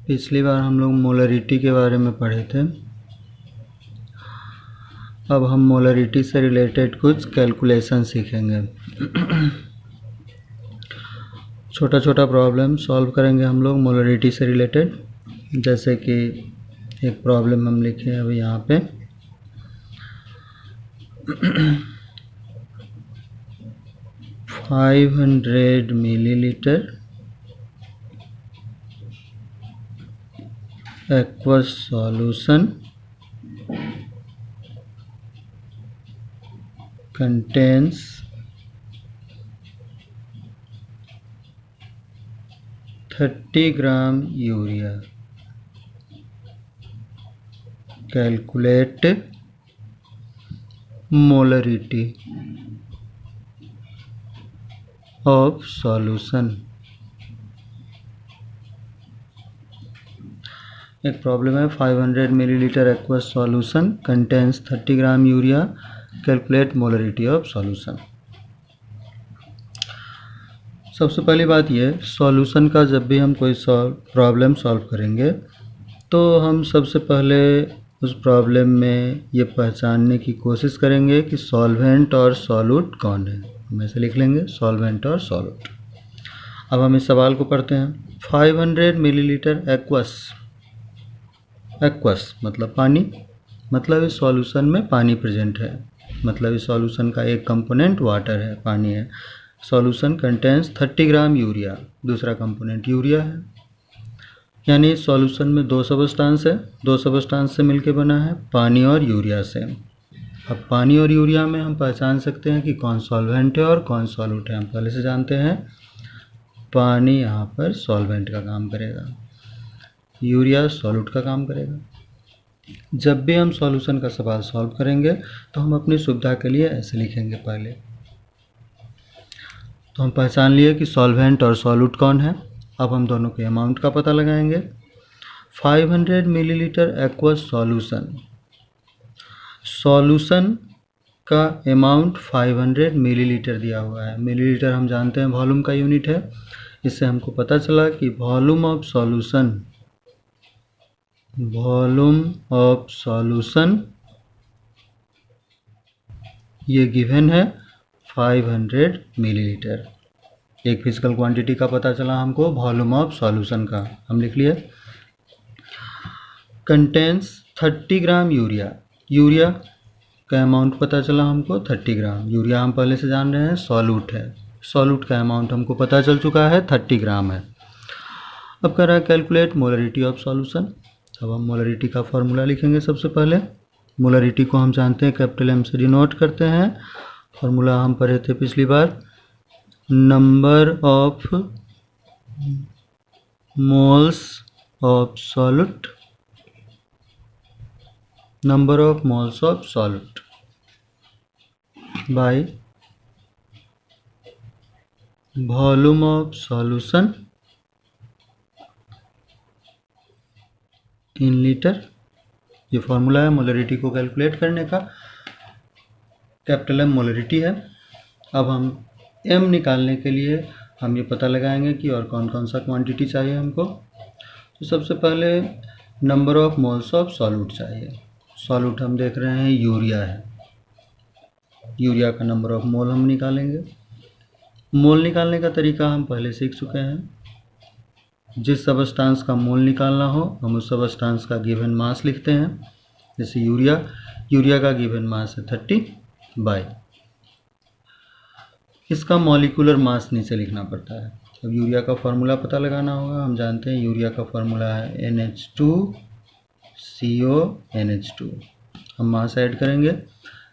पिछली बार हम लोग मोलरिटी के बारे में पढ़े थे। अब हम मोलरिटी से रिलेटेड कुछ कैलकुलेशन सीखेंगे। छोटा छोटा प्रॉब्लम सॉल्व करेंगे हम लोग मोलरिटी से रिलेटेड। जैसे कि एक प्रॉब्लम हम लिखे हैं अभी यहाँ पे। $500 milliliter aqueous solution contains 30 gram urea. Calculate molarity of solution. एक प्रॉब्लम है 500 millilitre aqueous solution contains 30 gram urea, calculate molarity of solution. सबसे पहली बात ये, सॉल्यूशन का जब भी हम कोई प्रॉब्लम सॉल्व करेंगे तो हम सबसे पहले उस प्रॉब्लम में ये पहचानने की कोशिश करेंगे कि सॉल्वेंट और सॉल्यूट कौन है। हम ऐसे लिख लेंगे सॉल्वेंट और सॉल्यूट। अब हम इस सवाल को पढ़ते हैं। 500 मिलीलीटर एक्वस मतलब पानी, मतलब इस सॉल्यूशन में पानी प्रेजेंट है, मतलब इस सॉल्यूशन का एक कंपोनेंट वाटर है, पानी है। सॉल्यूशन कंटेन्स 30 ग्राम यूरिया, दूसरा कंपोनेंट यूरिया है। यानी सॉल्यूशन में दो सबस्टांस है, दो सबस्टांस से मिलके बना है, पानी और यूरिया से। अब पानी और यूरिया में हम पहचान सकते हैं कि कौन सॉल्वेंट है और कौन सॉल्यूट है। हम पहले से जानते हैं पानी यहाँ पर सॉल्वेंट का काम करेगा, यूरिया सॉल्यूट का काम करेगा। जब भी हम सॉल्यूशन का सवाल सॉल्व करेंगे तो हम अपनी सुविधा के लिए ऐसे लिखेंगे। पहले तो हम पहचान लिए कि सॉल्वेंट और सॉल्यूट कौन है। अब हम दोनों के अमाउंट का पता लगाएंगे। 500 मिलीलीटर एक्वस सॉल्यूशन का अमाउंट 500 मिलीलीटर दिया हुआ है। मिलीलीटर हम जानते हैं वॉल्यूम का यूनिट है। इससे हमको पता चला कि वॉल्यूम ऑफ सॉल्यूशन ये गिवन है 500 मिलीलीटर। एक फिजिकल क्वांटिटी का पता चला हमको, वॉल्यूम ऑफ सॉल्यूशन का हम लिख लिए। कंटेन्स 30 ग्राम यूरिया का अमाउंट पता चला हमको 30 ग्राम। यूरिया हम पहले से जान रहे हैं सॉल्यूट है, सॉल्यूट का अमाउंट हमको पता चल चुका है 30 ग्राम है। अब कर रहा है कैलकुलेट मोलरिटी ऑफ सॉल्यूशन। अब हम मोलरिटी का फॉर्मूला लिखेंगे। सबसे पहले मोलरिटी को हम जानते हैं कैपिटल एम से डिनोट करते हैं। फॉर्मूला हम पढ़े थे पिछली बार, number of moles of solute by volume of solution in litre. ये फॉर्मूला है मोलरिटी को कैलकुलेट करने का। कैपिटल एम मोलरिटी है। अब हम एम निकालने के लिए हम ये पता लगाएंगे कि और कौन कौन सा क्वांटिटी चाहिए हमको। तो सबसे पहले number of moles of solute चाहिए। सॉल्यूट हम देख रहे हैं यूरिया है, यूरिया का नंबर ऑफ मोल हम निकालेंगे। मोल निकालने का तरीका हम पहले सीख चुके हैं। जिस सबस्टांस का मोल निकालना हो हम उस सबस्टांस का गिवन मास लिखते हैं। जैसे यूरिया का गिवन मास है 30/, इसका मॉलिक्यूलर मास नीचे लिखना पड़ता है। अब यूरिया का फार्मूला पता लगाना होगा। हम जानते हैं यूरिया का फार्मूला है NH2CO NH2। हम मास ऐड करेंगे।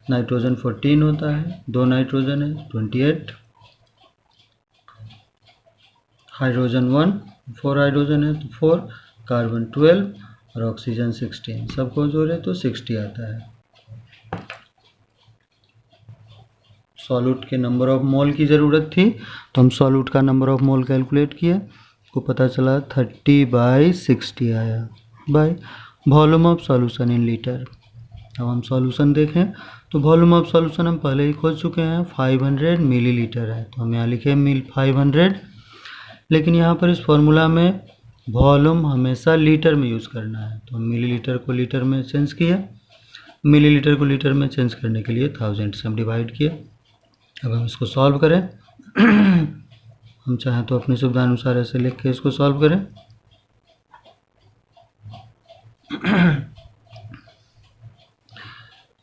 नाइट्रोजन 14 होता है, 2 नाइट्रोजन है 28, हाइड्रोजन 1, 4 हाइड्रोजन है तो 4, कार्बन 12 और ऑक्सीजन 16। सबको जोड़े तो 60 आता है। सॉल्यूट के नंबर ऑफ मोल की ज़रूरत थी तो हम सॉल्यूट का नंबर ऑफ मोल कैलकुलेट किए, को पता चला 30/60 आया, bye volume of solution in litre. अब हम सॉल्यूशन देखें तो वॉल्यूम ऑफ सॉल्यूशन हम पहले ही खोज चुके हैं, 500 मिलीलीटर है, तो हम यहाँ लिखे 500, लेकिन यहाँ पर इस फॉर्मूला में वॉल्यूम हमेशा लीटर में यूज़ करना है, तो हम मिलीलीटर को लीटर में चेंज किए, मिलीलीटर को लीटर में चेंज करने के लिए 1000 से हम डिवाइड किए। अब हम इसको सॉल्व करें हम चाहें तो अपनी सुविधानुसार ऐसे लिख के इसको सॉल्व करें।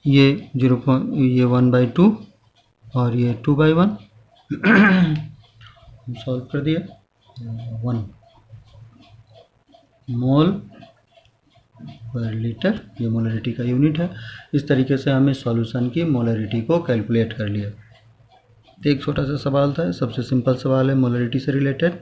ये 1/2 और ये 2/1 हम सॉल्व कर दिए। 1 मोल पर लीटर, ये मोलरिटी का यूनिट है। इस तरीके से हमें सॉल्यूशन की मोलरिटी को कैलकुलेट कर लिया। तो एक छोटा सा सवाल था, सबसे सिंपल सवाल है मोलरिटी से रिलेटेड।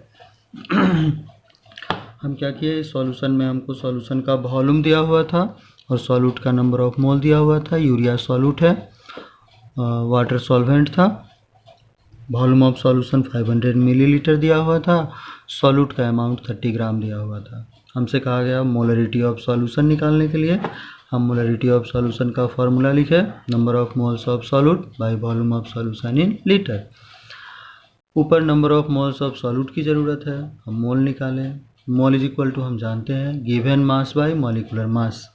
हम क्या किए, सॉल्यूशन में हमको सॉल्यूशन का वॉल्यूम दिया हुआ था और सॉल्यूट का नंबर ऑफ मोल दिया हुआ था। यूरिया सॉल्यूट है, वाटर सॉल्वेंट था, वॉल्यूम ऑफ सॉल्यूशन 500 मिलीलीटर दिया हुआ था, सॉल्यूट का अमाउंट 30 ग्राम दिया हुआ था। हमसे कहा गया मोलरिटी ऑफ सॉल्यूशन निकालने के लिए हम मोलरिटी ऑफ सॉल्यूशन का फॉर्मूला लिखे, number of moles of solute by volume of solution in litre. ऊपर number of moles of solute की ज़रूरत है, हम मोल निकालें। मोल इज इक्वल टू हम जानते हैं given mass by molecular mass.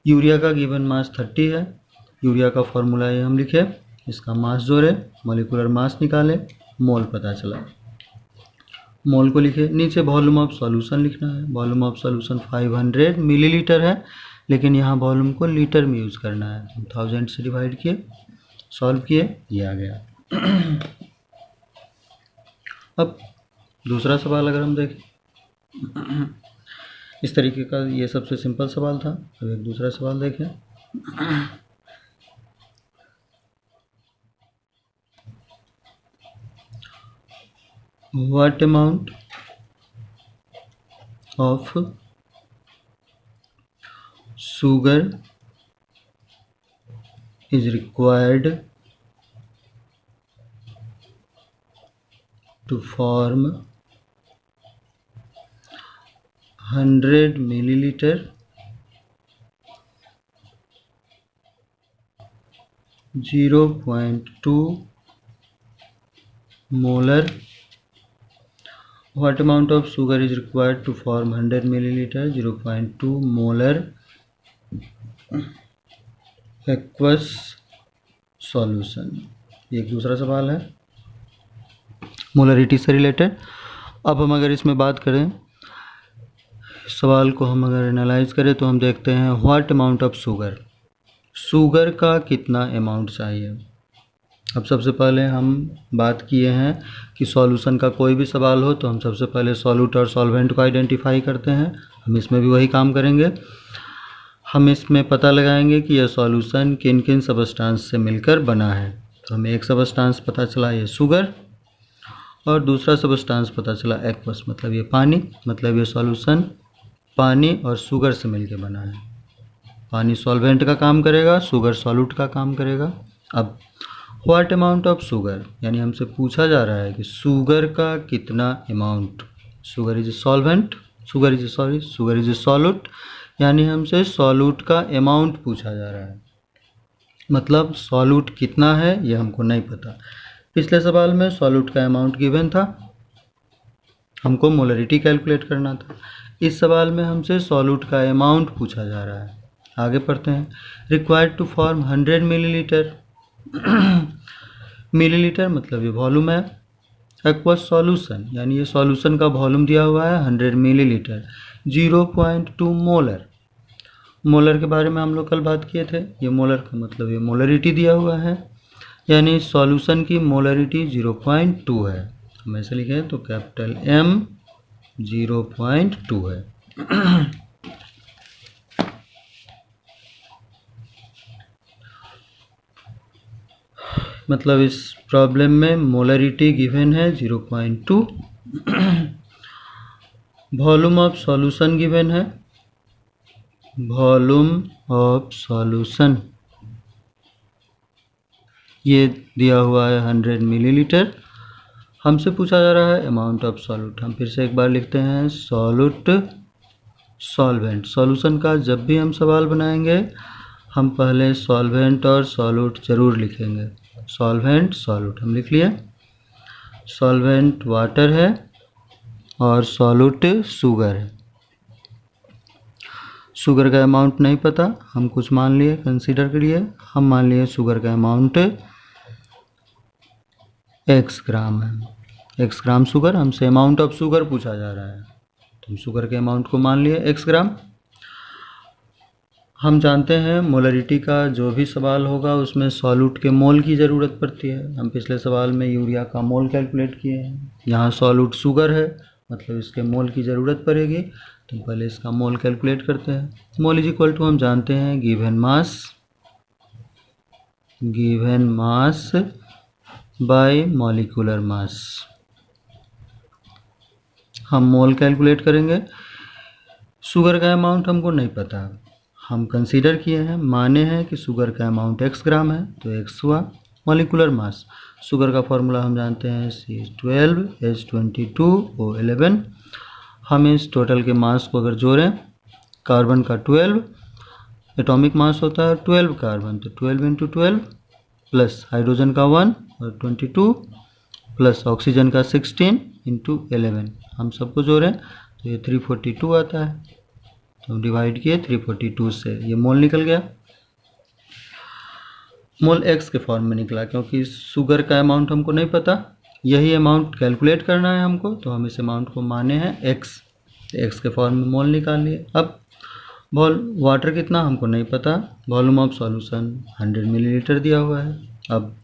Urea का गिवन मास 30 है, यूरिया का फॉर्मूला ये हम लिखे, इसका मास जोड़े, मॉलिक्यूलर मास निकाले, मोल पता चला, मोल को लिखे। नीचे वॉल्यूम ऑफ सॉल्यूशन लिखना है, वॉल्यूम ऑफ सॉल्यूशन 500 मिलीलीटर है, लेकिन यहाँ वॉल्यूम को लीटर में यूज़ करना है। 1000 से डिवाइड किए, सॉल्व किए, ये आ गया। अब दूसरा सवाल अगर हम देखें, इस तरीके का ये सबसे सिंपल सवाल था। अब एक दूसरा सवाल देखें। What amount of sugar is required to form 100 milliliter 0.2 molar? What amount of sugar is required to form 100 milliliter 0.2 molar aqueous solution? ये एक दूसरा सवाल है मोलरिटी से रिलेटेड। अब हम अगर इसमें बात करें, सवाल को हम अगर एनालाइज करें तो हम देखते हैं what amount of sugar, sugar का कितना अमाउंट चाहिए। अब सबसे पहले हम बात किए हैं कि सॉल्यूशन का कोई भी सवाल हो तो हम सबसे पहले सॉल्यूट और सॉल्वेंट को आइडेंटिफाई करते हैं। हम इसमें भी वही काम करेंगे। हम इसमें पता लगाएंगे कि यह सॉल्यूशन किन किन सबस्टांस से मिलकर बना है। तो हमें एक सबस्टांस पता चला ये शुगर, और दूसरा सबस्टांस पता चला एक्वस, मतलब ये पानी, मतलब ये सॉल्यूशन पानी और शुगर से मिलकर बना है। पानी सॉल्वेंट का काम करेगा, शुगर सॉल्यूट का काम करेगा। अब व्हाट अमाउंट ऑफ शुगर, यानी हमसे पूछा जा रहा है कि शुगर का कितना amount. Sugar is solvent, sugar is solute, यानी हमसे सॉल्यूट का अमाउंट पूछा जा रहा है, मतलब सॉल्यूट कितना है ये हमको नहीं पता। पिछले सवाल में सॉल्यूट का अमाउंट गिवन था, हमको मोलरिटी कैलकुलेट करना था। इस सवाल में हमसे सॉल्यूट का अमाउंट पूछा जा रहा है। आगे पढ़ते हैं। Required to form 100 millilitre, millilitre मतलब ये वॉल्यूम है। एक्वस सॉल्यूशन, यानी ये सॉल्यूशन का वॉल्यूम दिया हुआ है 100 मिलीलीटर। 0.2 मोलर, मोलर के बारे में हम लोग कल बात किए थे। ये मोलर का मतलब ये मोलरिटी दिया हुआ है, यानी सॉल्यूशन की मोलरिटी 0.2 है। हम ऐसे लिखें तो कैपिटल M 0.2 है। मतलब इस प्रॉब्लम में मोलरिटी गिवन है 0.2, वॉल्यूम ऑफ सॉल्यूशन गिवन है, वॉल्यूम ऑफ सॉल्यूशन ये दिया हुआ है 100 मिलीलीटर। हमसे पूछा जा रहा है अमाउंट ऑफ सॉल्यूट। हम फिर से एक बार लिखते हैं सॉल्यूट सॉल्वेंट, सॉल्यूशन का जब भी हम सवाल बनाएंगे हम पहले सॉल्वेंट और सॉल्यूट जरूर लिखेंगे। सॉल्वेंट सॉल्यूट हम लिख लिए। सॉल्वेंट वाटर है और सॉल्यूट शुगर है। शुगर का अमाउंट नहीं पता, हम कुछ मान लिए, कंसीडर करिए, हम मान लिए शुगर का अमाउंट x ग्राम है। x ग्राम शुगर, हमसे अमाउंट ऑफ शुगर पूछा जा रहा है तो हम शुगर के अमाउंट को मान लिए x ग्राम। हम जानते हैं मोलरिटी का जो भी सवाल होगा उसमें सॉल्यूट के मोल की ज़रूरत पड़ती है। हम पिछले सवाल में यूरिया का मोल कैलकुलेट किए हैं, यहाँ सॉल्यूट शुगर है मतलब इसके मोल की ज़रूरत पड़ेगी, तो पहले इसका मोल कैलकुलेट करते हैं। मोल इज इक्वल टू हम जानते हैं given mass by molecular mass. हम मोल कैलकुलेट करेंगे। शुगर का अमाउंट हमको नहीं पता, हम कंसीडर किए हैं, माने हैं कि शुगर का अमाउंट x ग्राम है तो x हुआ। मॉलिक्यूलर मास, शुगर का फॉर्मूला हम जानते हैं C12H22O11। हम इस टोटल के मास को अगर जोड़ें, कार्बन का 12 एटॉमिक मास होता है 12 कार्बन, तो 12 इंटू 12 प्लस हाइड्रोजन का 1 और 22 प्लस ऑक्सीजन का 16 इंटू 11, हम सबको जोड़ें तो ये 342 आता है। तो डिवाइड किए 342 से, ये मोल निकल गया। मोल x के फॉर्म में निकला क्योंकि शुगर का अमाउंट हमको नहीं पता, यही अमाउंट कैलकुलेट करना है हमको, तो हम इस अमाउंट को माने हैं x, x के फॉर्म में मोल निकाल लिए। अब वाटर कितना हमको नहीं पता, वॉल्यूम ऑफ सॉल्यूशन 100 मिलीलीटर दिया हुआ है। अब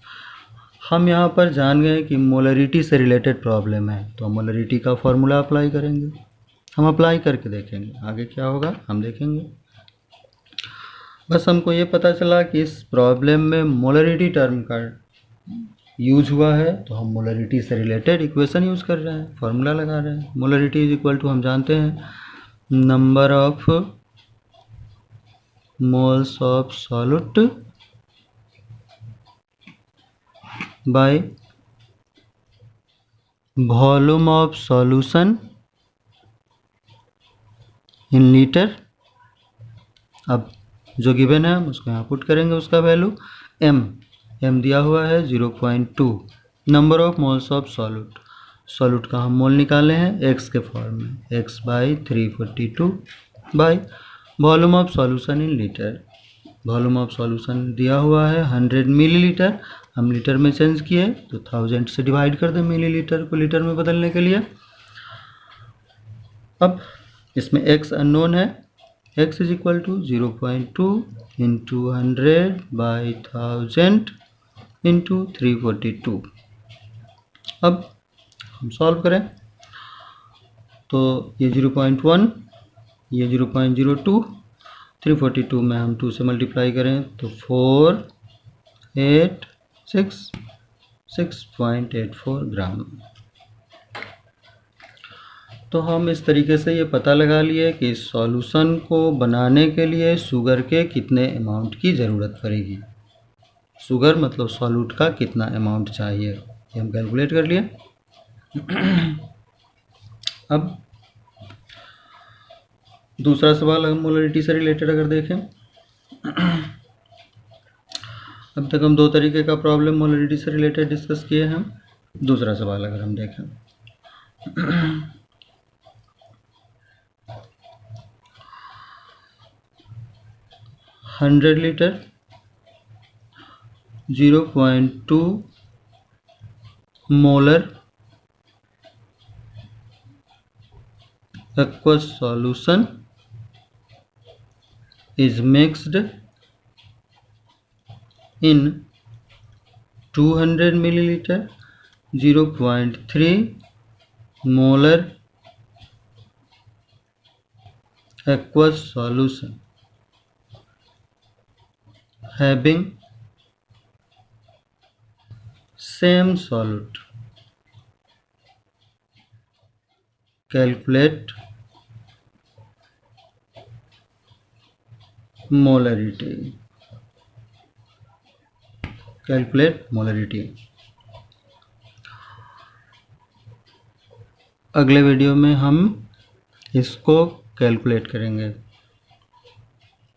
हम यहाँ पर जान गए कि मोलरिटी से रिलेटेड प्रॉब्लम है तो हम मोलरिटी का फॉर्मूला अप्लाई करेंगे। हम अप्लाई करके देखेंगे आगे क्या होगा, हम देखेंगे। बस हमको ये पता चला कि इस प्रॉब्लम में मोलरिटी टर्म का यूज हुआ है तो हम मोलरिटी से रिलेटेड इक्वेशन यूज़ कर रहे हैं, फॉर्मूला लगा रहे हैं। मोलरिटी इज इक्वल टू हम जानते हैं number of moles of solute by volume of solution in litre. अब जो गिवन है हम उसको यहाँ पुट करेंगे, उसका वैल्यू m दिया हुआ है 0.2। Number of moles of solute का हम मोल निकाले हैं x के फॉर्म में, x by 342 by volume of solution in litre. Volume of solution दिया हुआ है 100 मिलीलीटर, हम लीटर में चेंज किए तो 1000 से डिवाइड कर दें मिलीलीटर को लीटर में बदलने के लिए। अब इसमें x अननोन है, x is equal to 0.2 into 100 by 1000 into 342। अब हम सॉल्व करें तो ये 0.1, ये 0.02, 342 में हम 2 से मल्टीप्लाई करें तो 6.84 ग्राम। तो हम इस तरीके से ये पता लगा लिए कि सॉल्यूशन को बनाने के लिए शुगर के कितने अमाउंट की ज़रूरत पड़ेगी। शुगर मतलब सॉल्यूट का कितना अमाउंट चाहिए, ये हम कैलकुलेट कर लिए। अब दूसरा सवाल हम मोलरिटी से रिलेटेड अगर देखें, अब तक हम 2 तरीके का प्रॉब्लम मोलरिटी से रिलेटेड डिस्कस किए हैं। दूसरा सवाल अगर हम देखें, 100 litre 0.2 molar aqueous solution is mixed in 200 milliliter 0.3 molar aqueous solution having same solute. Calculate molarity. अगले वीडियो में हम इसको कैलकुलेट करेंगे।